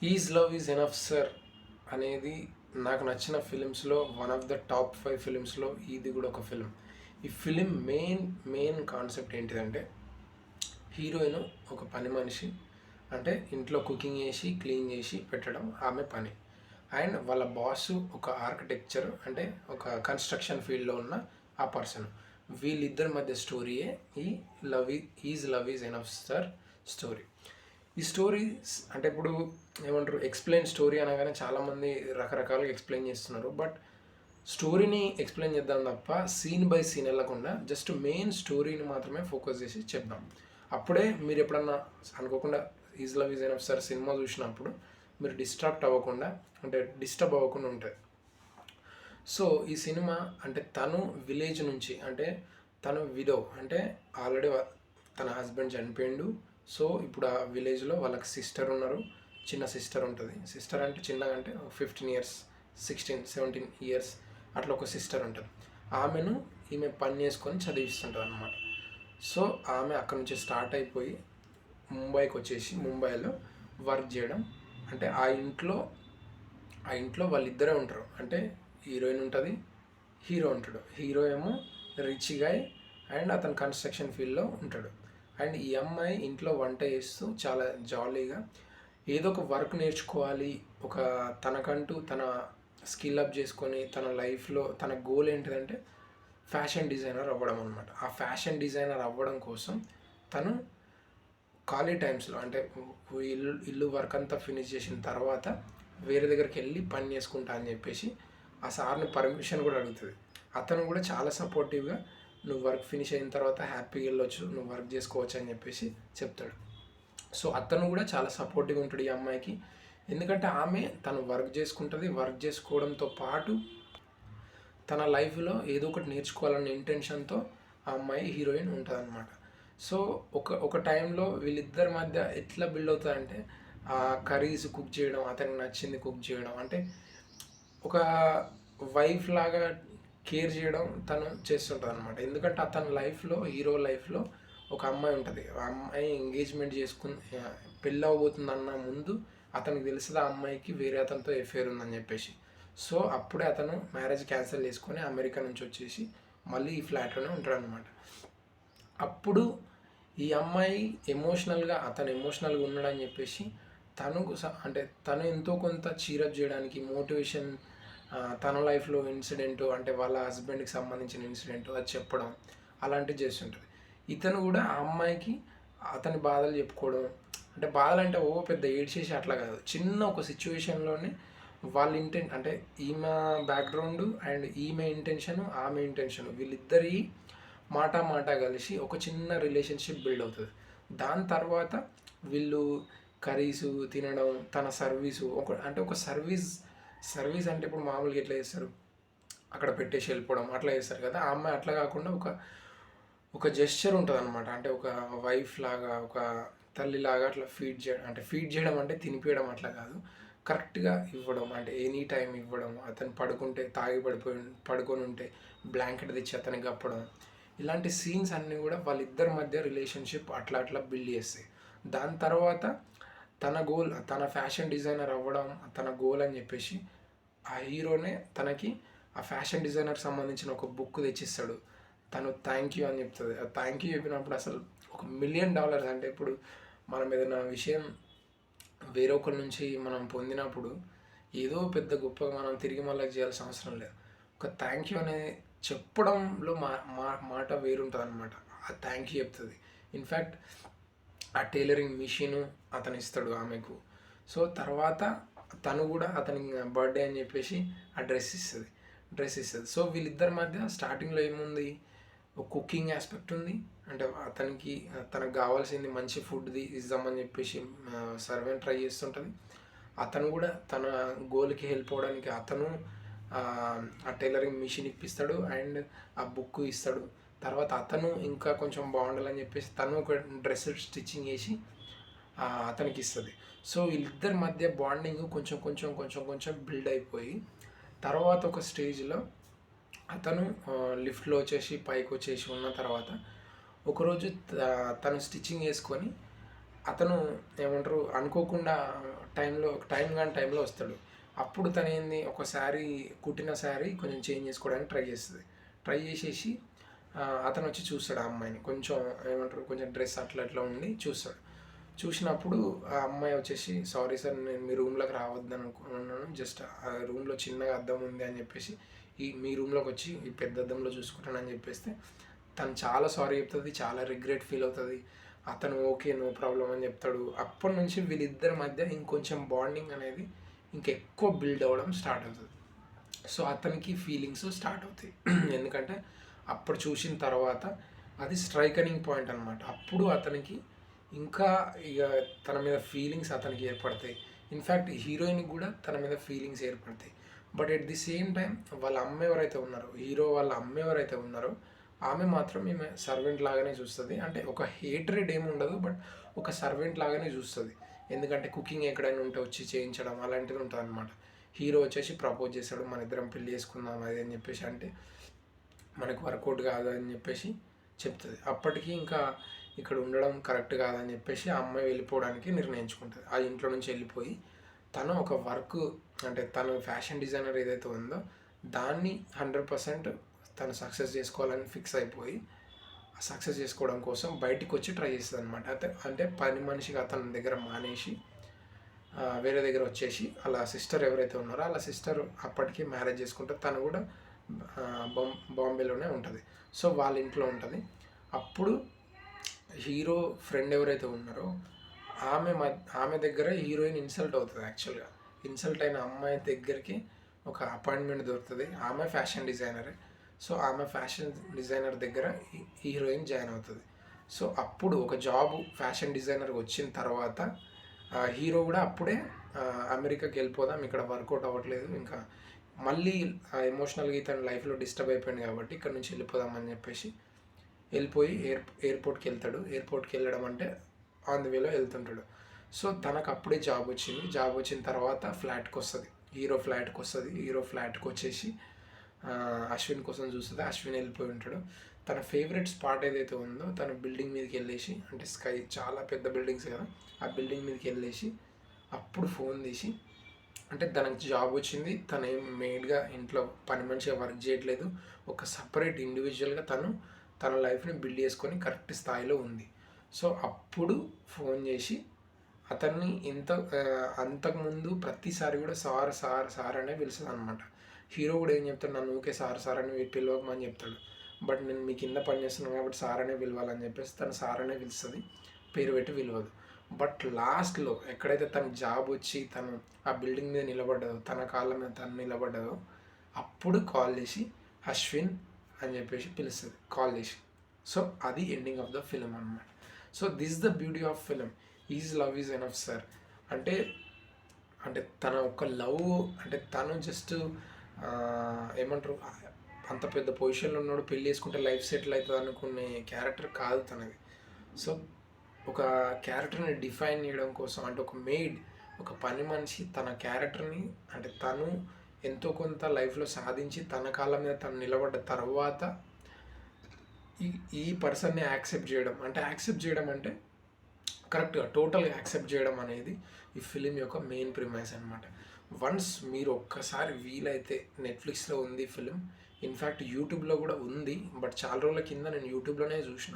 Is love is enough sir అనేది నాకు నచ్చిన ఫిలిమ్స్లో వన్ ఆఫ్ ద టాప్ 5 ఫిలిమ్స్లో ఇది కూడా ఒక ఫిలిం. ఈ ఫిలిం మెయిన్ కాన్సెప్ట్ ఏంటిదంటే, హీరోయిన్ ఒక పని మనిషి, అంటే ఇంట్లో కుకింగ్ చేసి క్లీన్ చేసి పెట్టడం ఆమె పని. అండ్ వాళ్ళ బాస్ ఒక ఆర్కిటెక్చర్, అంటే ఒక కన్స్ట్రక్షన్ ఫీల్డ్లో ఉన్న ఆ పర్సన్. వీళ్ళిద్దరి మధ్య స్టోరీయే ఈ love is enough sir story. ఈ స్టోరీస్ అంటే ఇప్పుడు ఏమంటారు, ఎక్స్ప్లెయిన్ స్టోరీ అనగానే చాలామంది రకరకాలుగా ఎక్స్ప్లెయిన్ చేస్తున్నారు. బట్ స్టోరీని ఎక్స్ప్లెయిన్ చేద్దాం తప్ప సీన్ బై సీన్ వెళ్ళకుండా జస్ట్ మెయిన్ స్టోరీని మాత్రమే ఫోకస్ చేసి చెప్దాం. అప్పుడే మీరు ఎప్పుడన్నా అనుకోకుండా is love is enough sir cinema చూసినప్పుడు మీరు డిస్టర్బ్ అవ్వకుండా ఉంటుంది. సో ఈ సినిమా అంటే తను విలేజ్ నుంచి, అంటే తను విడో, అంటే ఆల్రెడీ తన హస్బెండ్ చనిపోయిండు. సో ఇప్పుడు ఆ విలేజ్లో వాళ్ళకి సిస్టర్ ఉన్నారు, చిన్న సిస్టర్ ఉంటుంది. సిస్టర్ అంటే చిన్నగా అంటే 15 ఇయర్స్, 16-17 ఇయర్స్ అట్లా ఒక సిస్టర్ ఉంటుంది. ఆమెను ఈమె పని చేసుకొని చదివిస్తుంటుంది అనమాట. సో ఆమె అక్కడ నుంచి స్టార్ట్ అయిపోయి ముంబైకి వచ్చేసి ముంబైలో వర్క్ చేయడం. అంటే ఆ ఇంట్లో వాళ్ళిద్దరే ఉంటారు. అంటే హీరోయిన్ ఉంటుంది, హీరో ఉంటాడు. హీరో ఏమో రిచ్ గాయ్ అండ్ అతను కన్స్ట్రక్షన్ ఫీల్డ్లో ఉంటాడు. అండ్ ఈ అమ్మాయి ఇంట్లో వంట చేస్తూ చాలా జాలీగా ఏదో ఒక వర్క్ నేర్చుకోవాలి, తనకంటూ తన స్కిల్ అప్ చేసుకొని తన లైఫ్లో తన గోల్ ఏంటిదంటే ఫ్యాషన్ డిజైనర్ అవ్వడం అనమాట. ఆ ఫ్యాషన్ డిజైనర్ అవ్వడం కోసం తను ఖాళీ టైమ్స్లో, అంటే ఇల్లు వర్క్ అంతా ఫినిష్ చేసిన తర్వాత వేరే దగ్గరికి వెళ్ళి పని చేసుకుంటా అని చెప్పేసి ఆ సార్ని పర్మిషన్ కూడా అడుగుతుంది. అతను కూడా చాలా సపోర్టివ్గా నువ్వు వర్క్ ఫినిష్ అయిన తర్వాత హ్యాపీగా వెళ్ళొచ్చు, నువ్వు వర్క్ చేసుకోవచ్చు అని చెప్పేసి చెప్తాడు. సో అతను కూడా చాలా సపోర్టివ్గా ఉంటాడు ఈ అమ్మాయికి. ఎందుకంటే ఆమె తను వర్క్ చేసుకుంటుంది, వర్క్ చేసుకోవడంతో పాటు తన లైఫ్లో ఏదో ఒకటి నేర్చుకోవాలనే ఇంటెన్షన్తో ఆ అమ్మాయి హీరోయిన్ ఉంటుంది అనమాట. సో ఒక టైంలో వీళ్ళిద్దరి మధ్య ఎట్లా బిల్డ్ అవుతుందంటే, ఆ కర్రీస్ కుక్ చేయడం, అతనికి నచ్చింది కుక్ చేయడం, అంటే ఒక వైఫ్ లాగా కేర్ చేయడం తను చేస్తుంటుంది అనమాట. ఎందుకంటే అతని లైఫ్లో, హీరో లైఫ్లో ఒక అమ్మాయి ఉంటుంది. ఆ అమ్మాయి ఎంగేజ్మెంట్ చేసుకుని పెళ్ళి అవ్వబోతుందన్న ముందు అతనికి తెలుస్తుంది ఆ అమ్మాయికి వేరే అతనితో ఎఫేర్ ఉందని చెప్పేసి. సో అప్పుడే అతను మ్యారేజ్ క్యాన్సిల్ చేసుకొని అమెరికా నుంచి వచ్చేసి మళ్ళీ ఈ ఫ్లాట్లోనే ఉంటాడనమాట. అప్పుడు ఈ అమ్మాయి అతను ఎమోషనల్గా ఉన్నాడని చెప్పేసి తను ఎంతో కొంత చీరప్ చేయడానికి మోటివేషన్, తన లైఫ్లో ఇన్సిడెంట్, అంటే వాళ్ళ హస్బెండ్కి సంబంధించిన ఇన్సిడెంట్ అది చెప్పడం అలాంటివి చేస్తుంటుంది. ఇతను కూడా ఆ అమ్మాయికి అతని బాధలు చెప్పుకోవడం, అంటే బాధలు అంటే పెద్ద ఏడ్చేసి అట్లా కాదు, చిన్న ఒక సిచ్యువేషన్లోనే వాళ్ళ అంటే ఈమె బ్యాక్గ్రౌండ్ అండ్ ఆమె ఇంటెన్షన్ వీళ్ళిద్దరి మాట కలిసి ఒక చిన్న రిలేషన్షిప్ బిల్డ్ అవుతుంది. దాని తర్వాత వీళ్ళు కర్రీసు తినడం, తన సర్వీసు ఒక సర్వీస్ అంటే ఇప్పుడు మామూలుగా ఎట్లా చేస్తారు, అక్కడ పెట్టేసి వెళ్ళిపోవడం అట్లా చేస్తారు కదా. ఆ అమ్మాయి అట్లా కాకుండా ఒక జెస్చర్ ఉంటుంది అనమాట. అంటే ఒక వైఫ్ లాగా, ఒక తల్లిలాగా అట్లా ఫీడ్ చేయడం అంటే తినిపించడం అట్లా కాదు, కరెక్ట్గా ఇవ్వడం, అంటే ఎనీ టైం ఇవ్వడం, అతను పడుకొని ఉంటే బ్లాంకెట్ తెచ్చి అతనికి కప్పడం. ఇలాంటి సీన్స్ అన్నీ కూడా వాళ్ళిద్దరి మధ్య రిలేషన్షిప్ అట్లా బిల్డ్ చేస్తాయి. దాని తర్వాత తన ఫ్యాషన్ డిజైనర్ అవ్వడం తన గోల్ అని చెప్పేసి ఆ హీరోనే తనకి ఆ ఫ్యాషన్ డిజైనర్కి సంబంధించిన ఒక బుక్ తెచ్చిస్తాడు. తను థ్యాంక్ యూ అని చెప్తుంది. ఆ థ్యాంక్ యూ చెప్పినప్పుడు అసలు $1,000,000, అంటే ఇప్పుడు మనం ఏదైనా విషయం వేరొకరి నుంచి మనం పొందినప్పుడు ఏదో పెద్ద గొప్పగా మనం తిరిగి మళ్ళీ చేయాల్సిన అవసరం లేదు. ఒక థ్యాంక్ యూ అనేది చెప్పడంలో మాట వేరుంటుంది అనమాట. ఆ థ్యాంక్ యూ చెప్తుంది. ఇన్ఫ్యాక్ట్ ఆ టైలరింగ్ మిషను అతను ఇస్తాడు ఆమెకు. సో తర్వాత తను కూడా అతని బర్త్డే అని చెప్పేసి ఆ డ్రెస్ ఇస్తుంది. సో వీళ్ళిద్దరి మధ్య స్టార్టింగ్లో ఏముంది, ఒక కుకింగ్ ఆస్పెక్ట్ ఉంది. అంటే తనకు కావాల్సింది మంచి ఫుడ్ది ఇద్దామని చెప్పేసి సర్వెంట్ ట్రై చేస్తుంటుంది. అతను కూడా తన గోల్కి హెల్ప్ అవ్వడానికి అతను ఆ టైలరింగ్ మిషన్ ఇప్పిస్తాడు అండ్ ఆ బుక్ ఇస్తాడు. తర్వాత అతను ఇంకా కొంచెం బాగుండాలని చెప్పేసి తను ఒక డ్రెస్ స్టిచ్చింగ్ చేసి అతనికి ఇస్తుంది. సో వీళ్ళిద్దరి మధ్య బాండింగ్ కొంచెం బిల్డ్ అయిపోయి తర్వాత ఒక స్టేజ్లో అతను లిఫ్ట్లో వచ్చేసి పైకి వచ్చేసి ఉన్న తర్వాత ఒకరోజు తను స్టిచ్చింగ్ చేసుకొని అతను ఏమంటారు అనుకోకుండా టైం కాని టైంలో వస్తాడు. అప్పుడు తను ఏంది ఒక శారీ కుట్టిన శారీ కొంచెం చేంజ్ చేసుకోవడానికి ట్రై చేస్తుంది. ట్రై చేసేసి అతను వచ్చి చూస్తాడు ఆ అమ్మాయిని, కొంచెం ఏమంటారు కొంచెం డ్రెస్ అట్లా అట్లా ఉండి చూస్తాడు. చూసినప్పుడు ఆ అమ్మాయి వచ్చేసి సారీ సార్ నేను మీ రూమ్లోకి రావద్దని అనుకున్నాను, జస్ట్ ఆ రూమ్లో చిన్నగా అద్దం ఉంది అని చెప్పేసి మీ రూమ్లోకి వచ్చి ఈ పెద్ద అద్దంలో చూసుకుంటానని చెప్పేస్తే తను చాలా సారీ చెప్తుంది, చాలా రిగ్రెట్ ఫీల్ అవుతుంది. అతను ఓకే నో ప్రాబ్లం అని చెప్తాడు. అప్పటి నుంచి వీళ్ళిద్దరి మధ్య ఇంకొంచెం బాండింగ్ అనేది ఇంకెక్కువ బిల్డ్ అవ్వడం స్టార్ట్ అవుతుంది. సో అతనికి ఫీలింగ్స్ స్టార్ట్ అవుతాయి. ఎందుకంటే అప్పుడు చూసిన తర్వాత అది స్ట్రైకనింగ్ పాయింట్ అనమాట. అప్పుడు అతనికి ఇంకా ఇక తన మీద ఫీలింగ్స్ అతనికి ఏర్పడతాయి. ఇన్ఫ్యాక్ట్ హీరోయిన్కి కూడా తన మీద ఫీలింగ్స్ ఏర్పడతాయి. But at the same time వాళ్ళ అమ్మ ఎవరైతే ఉన్నారో, హీరో వాళ్ళ అమ్మ ఎవరైతే ఉన్నారో ఆమె మాత్రం ఈమె సర్వెంట్ లాగానే చూస్తుంది. అంటే ఒక హేట్రెడ్ ఏమి ఉండదు, బట్ ఒక సర్వెంట్ లాగానే చూస్తుంది. ఎందుకంటే కుకింగ్ ఎక్కడైనా ఉంటే వచ్చి చేయించడం అలాంటిది ఉంటుంది అనమాట. హీరో వచ్చేసి ప్రపోజ్ చేస్తాడు, మన ఇద్దరం పెళ్లి చేసుకుందాం అది అని చెప్పేసి, అంటే మనకు వర్కౌట్ కాదు అని చెప్పేసి చెప్తుంది. అప్పటికి ఇంకా ఇక్కడ ఉండడం కరెక్ట్ కాదని చెప్పేసి ఆ అమ్మాయి వెళ్ళిపోవడానికి నిర్ణయించుకుంటుంది. ఆ ఇంట్లో నుంచి వెళ్ళిపోయి తను ఒక వర్క్, అంటే తను ఫ్యాషన్ డిజైనర్ ఏదైతే ఉందో దాన్ని 100% తను సక్సెస్ చేసుకోవాలని ఫిక్స్ అయిపోయి ఆ సక్సెస్ చేసుకోవడం కోసం బయటికి వచ్చి ట్రై చేస్తుంది అనమాట. అంటే పని మనిషిగా అతని దగ్గర మానేసి వేరే దగ్గర వచ్చేసి అలా సిస్టర్ ఎవరైతే ఉన్నారో అలా సిస్టర్ అప్పటికి మ్యారేజ్ చేసుకుంటే తను కూడా బాంబేలోనే ఉంటుంది. సో వాళ్ళ ఇంట్లో ఉంటుంది. అప్పుడు హీరో ఫ్రెండ్ ఎవరైతే ఉన్నారో ఆమె దగ్గర హీరోయిన్ ఇన్సల్ట్ అవుతుంది. యాక్చువల్గా ఇన్సల్ట్ అయిన అమ్మాయి దగ్గరికి ఒక అపాయింట్మెంట్ దొరుకుతుంది. ఆమె ఫ్యాషన్ డిజైనరే. సో ఆమె ఫ్యాషన్ డిజైనర్ దగ్గర హీరోయిన్ జాయిన్ అవుతుంది. సో అప్పుడు ఒక జాబ్ ఫ్యాషన్ డిజైనర్ వచ్చిన తర్వాత హీరో కూడా అప్పుడే అమెరికాకి వెళ్ళిపోదాం, ఇక్కడ వర్కౌట్ అవ్వట్లేదు, ఇంకా మళ్ళీ ఎమోషనల్గా తన లైఫ్లో డిస్టర్బ్ అయిపోయింది కాబట్టి ఇక్కడ నుంచి వెళ్ళిపోదాం అని చెప్పేసి వెళ్ళిపోయి ఎయిర్పోర్ట్కి వెళ్తాడు. ఎయిర్పోర్ట్కి వెళ్ళడం అంటే ఆన్ ది వేలో వెళ్తుంటాడు. సో తనకు అప్పుడే జాబ్ వచ్చింది. జాబ్ వచ్చిన తర్వాత ఫ్లాట్కి వస్తుంది, హీరో ఫ్లాట్కి వస్తుంది. హీరో ఫ్లాట్కి వచ్చేసి అశ్విన్ కోసం చూస్తుంది. అశ్విన్ వెళ్ళిపోయి ఉంటాడు. తన ఫేవరెట్ స్పాట్ ఏదైతే ఉందో తన బిల్డింగ్ మీదకి వెళ్ళేసి, అంటే స్కై చాలా పెద్ద బిల్డింగ్స్ కదా, ఆ బిల్డింగ్ మీదకి వెళ్ళేసి అప్పుడు ఫోన్ తీసి, అంటే తనకి జాబ్ వచ్చింది, తను ఏం మెయిడ్గా ఇంట్లో పని మనిషిగా వర్క్ చేయట్లేదు, ఒక సపరేట్ ఇండివిజువల్గా తన లైఫ్ని బిల్డ్ చేసుకొని కరెక్ట్ స్థాయిలో ఉంది. సో అప్పుడు ఫోన్ చేసి అతన్ని అంతకుముందు ప్రతిసారి కూడా సార్ సార్ సార్ అనే పిలుస్తుంది అనమాట. హీరో కూడా ఏం చెప్తాడు, నన్ను ఊకే సార్ సార్ అని పిలవకమని చెప్తాడు. బట్ నేను మీ కింద పని చేస్తున్నాను కాబట్టి సార్ అనే పిలవాలని చెప్పేసి తను సార్ అనే పిలుస్తుంది, పేరు పెట్టి పిలవదు. బట్ లాస్ట్లో ఎక్కడైతే తనకు జాబ్ వచ్చి తను ఆ బిల్డింగ్ మీద నిలబడ్డదో, తన కాళ్ళ మీద తను నిలబడ్డదో, అప్పుడు కాల్ చేసి అశ్విన్ అని చెప్పేసి పిలుస్తుంది కాల్ చేసి. సో అది ఎండింగ్ ఆఫ్ ద ఫిలిం అనమాట. So this the beauty of film, is love is enough sir. అంటే తన ఒక లవ్, అంటే తను జస్ట్ ఏమంటారు అంత పెద్ద పొజిషన్లో ఉన్నాడు, పెళ్ళి చేసుకుంటే లైఫ్ సెటిల్ అవుతుంది అనుకునే క్యారెక్టర్ కాదు తనది. సో ఒక క్యారెక్టర్ని డిఫైన్ చేయడం కోసం, అంటే ఒక మెయిడ్, ఒక పని మనిషి తన క్యారెక్టర్ని, అంటే తను ఎంతో కొంత లైఫ్లో సాధించి తన కాళ్ళ మీద తను నిలబడ్డ తర్వాత ఈ పర్సన్ని యాక్సెప్ట్ చేయడం అంటే కరెక్ట్గా టోటల్గా యాక్సెప్ట్ చేయడం అనేది ఈ ఫిలిం యొక్క మెయిన్ ప్రిమైస్ అనమాట. వన్స్ మీరు ఒక్కసారి వీలైతే నెట్ఫ్లిక్స్లో ఉంది ఫిలిం, ఇన్ఫ్యాక్ట్ యూట్యూబ్లో కూడా ఉంది. బట్ చాలా రోజుల కింద నేను యూట్యూబ్లోనే చూసిన.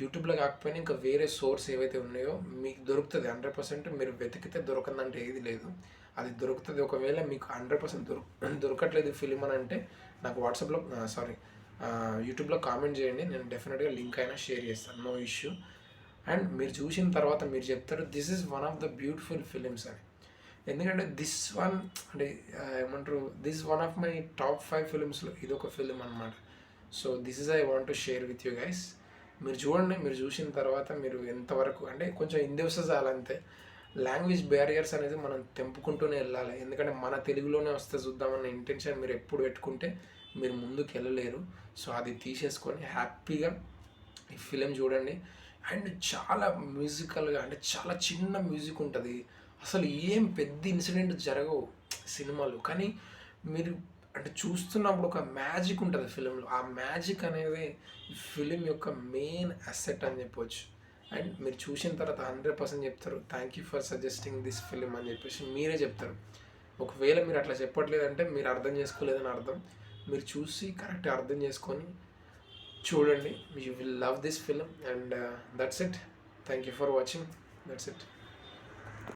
యూట్యూబ్లో కాకపోయినా ఇంకా వేరే సోర్స్ ఏవైతే ఉన్నాయో మీకు దొరుకుతుంది 100%. మీరు వెతికితే దొరకందంటే ఏది లేదు, అది దొరుకుతుంది. ఒకవేళ మీకు 100% దొరకట్లేదు ఫిలిం అని అంటే నాకు వాట్సాప్లో యూట్యూబ్లో కామెంట్ చేయండి, నేను డెఫినెట్గా లింక్ అయినా షేర్ చేస్తాను, నో ఇష్యూ. అండ్ మీరు చూసిన తర్వాత మీరు చెప్తారు this is one of the beautiful films అని. ఎందుకంటే దిస్ వన్, అంటే ఏమంటారు, this one of my top 5 ఫిలిమ్స్లో ఇదొక ఫిలిం అనమాట. So this is I want to share with you guys. మీరు చూడండి, మీరు చూసిన తర్వాత మీరు ఎంతవరకు, అంటే కొంచెం హిందీ వస్తే చాలంతే, లాంగ్వేజ్ బ్యారియర్స్ అనేది మనం తెంపుకుంటూనే వెళ్ళాలి. ఎందుకంటే మన తెలుగులోనే వస్తే చూద్దామన్న ఇంటెన్షన్ మీరు ఎప్పుడు పెట్టుకుంటే మీరు ముందుకు వెళ్ళలేరు. సో అది తీసేసుకొని హ్యాపీగా ఈ ఫిలిం చూడండి. అండ్ చాలా మ్యూజికల్గా, అంటే చాలా చిన్న మ్యూజిక్ ఉంటుంది, అసలు ఏం పెద్ద ఇన్సిడెంట్ జరగవు సినిమాలు, కానీ మీరు అంటే చూస్తున్నప్పుడు ఒక మ్యాజిక్ ఉంటుంది ఫిలింలో. ఆ మ్యాజిక్ అనేది ఫిలిం యొక్క మెయిన్ అసెట్ అని చెప్పవచ్చు. అండ్ మీరు చూసిన తర్వాత 100% చెప్తారు thank you for suggesting this film అని చెప్పేసి మీరే చెప్తారు. ఒకవేళ మీరు అట్లా చెప్పట్లేదంటే మీరు అర్థం చేసుకోలేదని అర్థం. మీరు చూసి కరెక్ట్గా అర్థం చేసుకొని చూడండి. You will love this film and that's it. Thank you for watching. That's it.